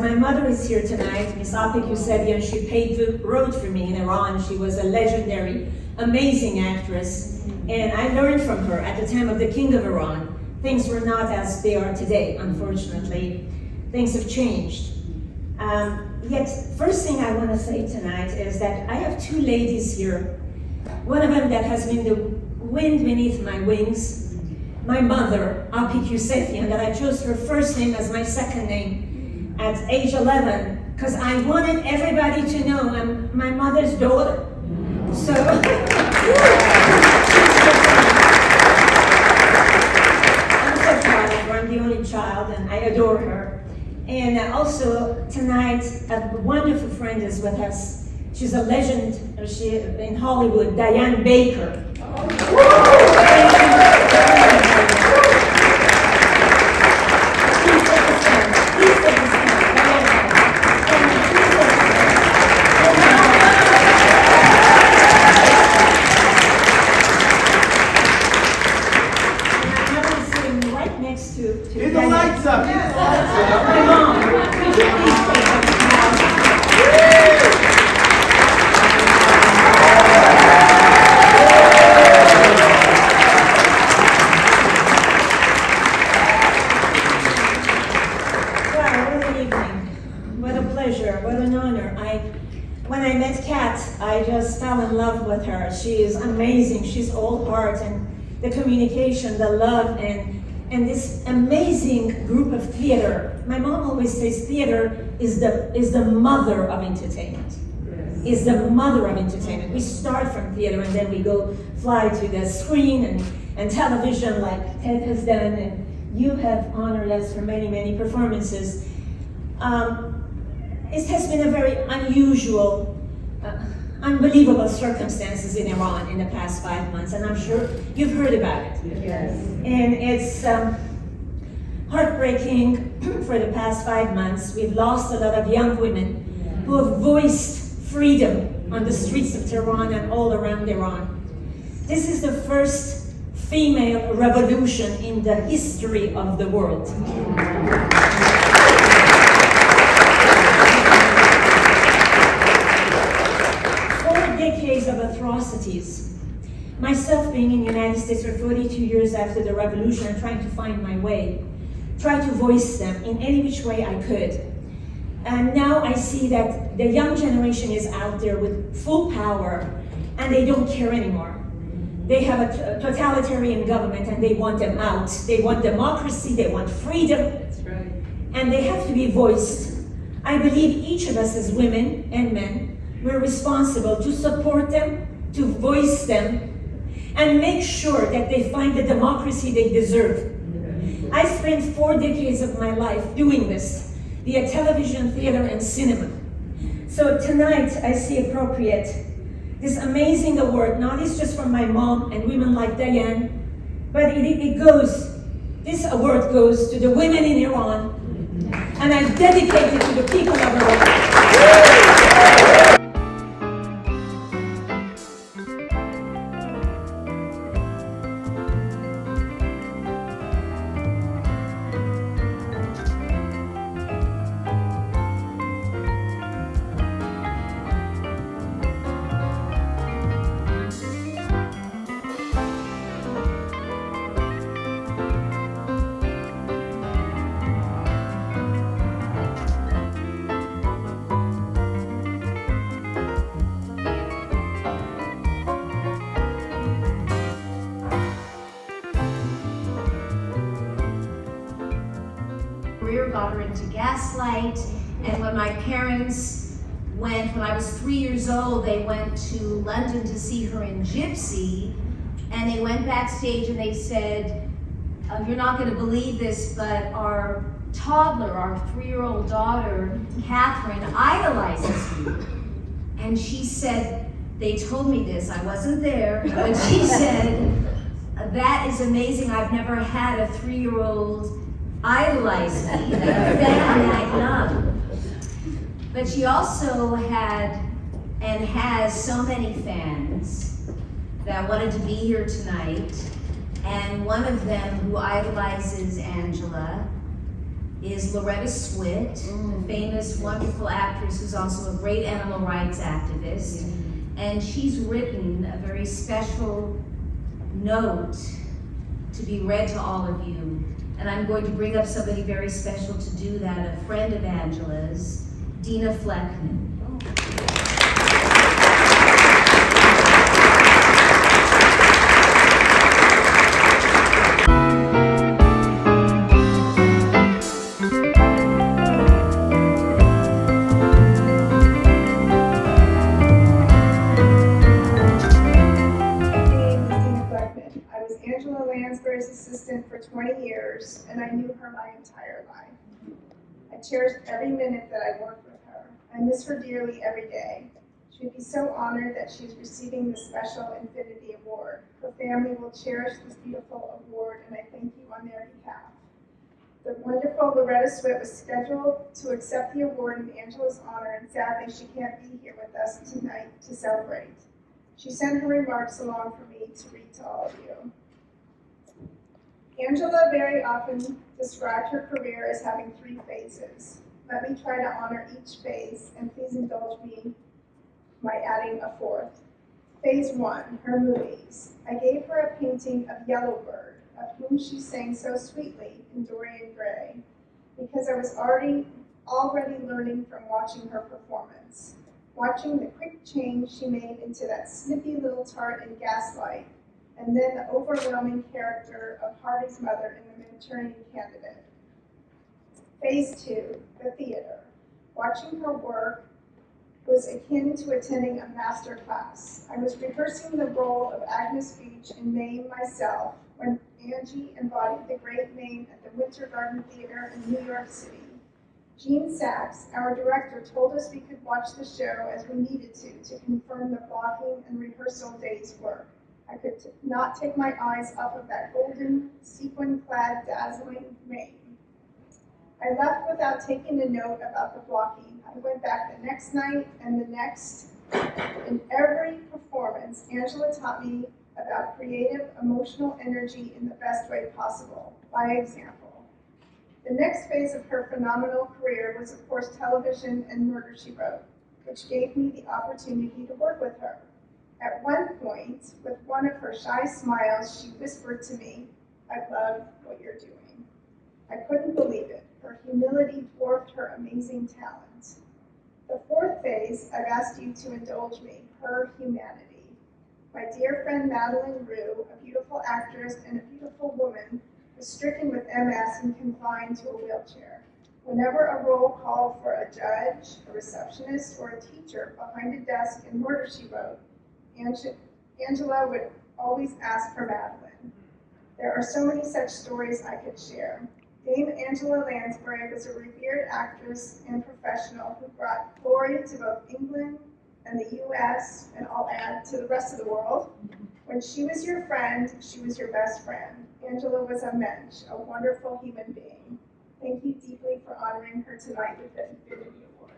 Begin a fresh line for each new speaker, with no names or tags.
my mother is here tonight, Miss Apik Youssefian. She paved the road for me in Iran. She was a legendary, amazing actress. And I learned from her at the time of the King of Iran. Things were not as they are today, unfortunately. Things have changed. Yet, first thing I want to say tonight is that I have two ladies here. One of them that has been the wind beneath my wings. My mother, Apik Youssefian, that I chose her first name as my second name at age 11, because I wanted everybody to know I'm my mother's daughter. So, I'm so proud of her. I'm the only child, and I adore her. And also tonight, a wonderful friend is with us. She's a legend in Hollywood, Diane Baker.
Get the lights up!
My mom. Could you please take up the house? Wow, what an evening. What a pleasure, what an honor. When I met Kat, I just fell in love with her. She is amazing. She's all heart, and the communication, the love, and this amazing group of theater. My mom always says theater is the mother of entertainment. Yes. Is the mother of entertainment. We start from theater and then we go fly to the screen and television like Ted has done, and you have honored us for many, many performances. It has been a very unusual, unbelievable circumstances in Iran in the past 5 months, and I'm sure you've heard about it.
Yes.
And it's heartbreaking for the past 5 months. We've lost a lot of young women who have voiced freedom on the streets of Tehran and all around Iran. This is the first female revolution in the history of the world. 4 decades of atrocities. Myself being in the United States for 42 years after the revolution and trying to find my way, try to voice them in any which way I could. And now I see that the young generation is out there with full power and they don't care anymore. They have a totalitarian government and they want them out. They want democracy, they want freedom.
That's right.
And they have to be voiced. I believe each of us as women and men, we're responsible to support them, to voice them, and make sure that they find the democracy they deserve. I spent 4 decades of my life doing this, via television, theater, and cinema. So tonight, I see appropriate this amazing award, not just from my mom and women like Diane, but this award goes to the women in Iran, and I dedicate it to the people of Iran.
Got her into Gaslight, and when my parents went, when I was 3 years old, they went to London to see her in Gypsy, and they went backstage and they said, you're not going to believe this, but our toddler, our 3-year-old daughter, Catherine, idolizes you. And she said, they told me this, I wasn't there, but she said, that is amazing, I've never had a 3-year-old idolize me, like a fan I love. But she also had and has so many fans that wanted to be here tonight. And one of them, who idolizes Angela, is Loretta Swit, the famous, wonderful actress who's also a great animal rights activist. And she's written a very special note to be read to all of you. And I'm going to bring up somebody very special to do that, a friend of Angela's, Dina Fleckman.
Assistant for 20 years, and I knew her my entire life. I cherished every minute that I worked with her. I miss her dearly every day. She would be so honored that she's receiving the special Infinity Award. Her family will cherish this beautiful award, and I thank you on their behalf. The wonderful Loretta Swit was scheduled to accept the award in Angela's honor, and sadly she can't be here with us tonight to celebrate. She sent her remarks along for me to read to all of you. Angela very often described her career as having 3 phases. Let me try to honor each phase, and please indulge me by adding a 4th. Phase 1, her movies. I gave her a painting of Yellowbird, of whom she sang so sweetly in Dorian Gray, because I was already learning from watching her performance, watching the quick change she made into that snippy little tart in Gaslight, and then the overwhelming character of Harvey's mother in The Manchurian Candidate. Phase 2, the theater. Watching her work was akin to attending a master class. I was rehearsing the role of Agnes Beach in Mame myself when Angie embodied the great Mame at the Winter Garden Theater in New York City. Gene Sachs, our director, told us we could watch the show as we needed to confirm the blocking and rehearsal days' work. I could not take my eyes off of that golden, sequin-clad, dazzling Mame. I left without taking a note about the blocking. I went back the next night and the next. In every performance, Angela taught me about creative, emotional energy in the best way possible, by example. The next phase of her phenomenal career was, of course, television and Murder, She Wrote, which gave me the opportunity to work with her. At one point, with one of her shy smiles, she whispered to me, "I love what you're doing." I couldn't believe it. Her humility dwarfed her amazing talent. The 4th phase, I've asked you to indulge me, her humanity. My dear friend Madeline Rue, a beautiful actress and a beautiful woman, was stricken with MS and confined to a wheelchair. Whenever a roll called for a judge, a receptionist, or a teacher behind a desk in Murder, She Wrote, Angela would always ask for Madeline. There are so many such stories I could share. Dame Angela Lansbury was a revered actress and professional who brought glory to both England and the US, and I'll add, to the rest of the world. When she was your friend, she was your best friend. Angela was a mensch, a wonderful human being. Thank you deeply for honoring her tonight with the Infinity Award.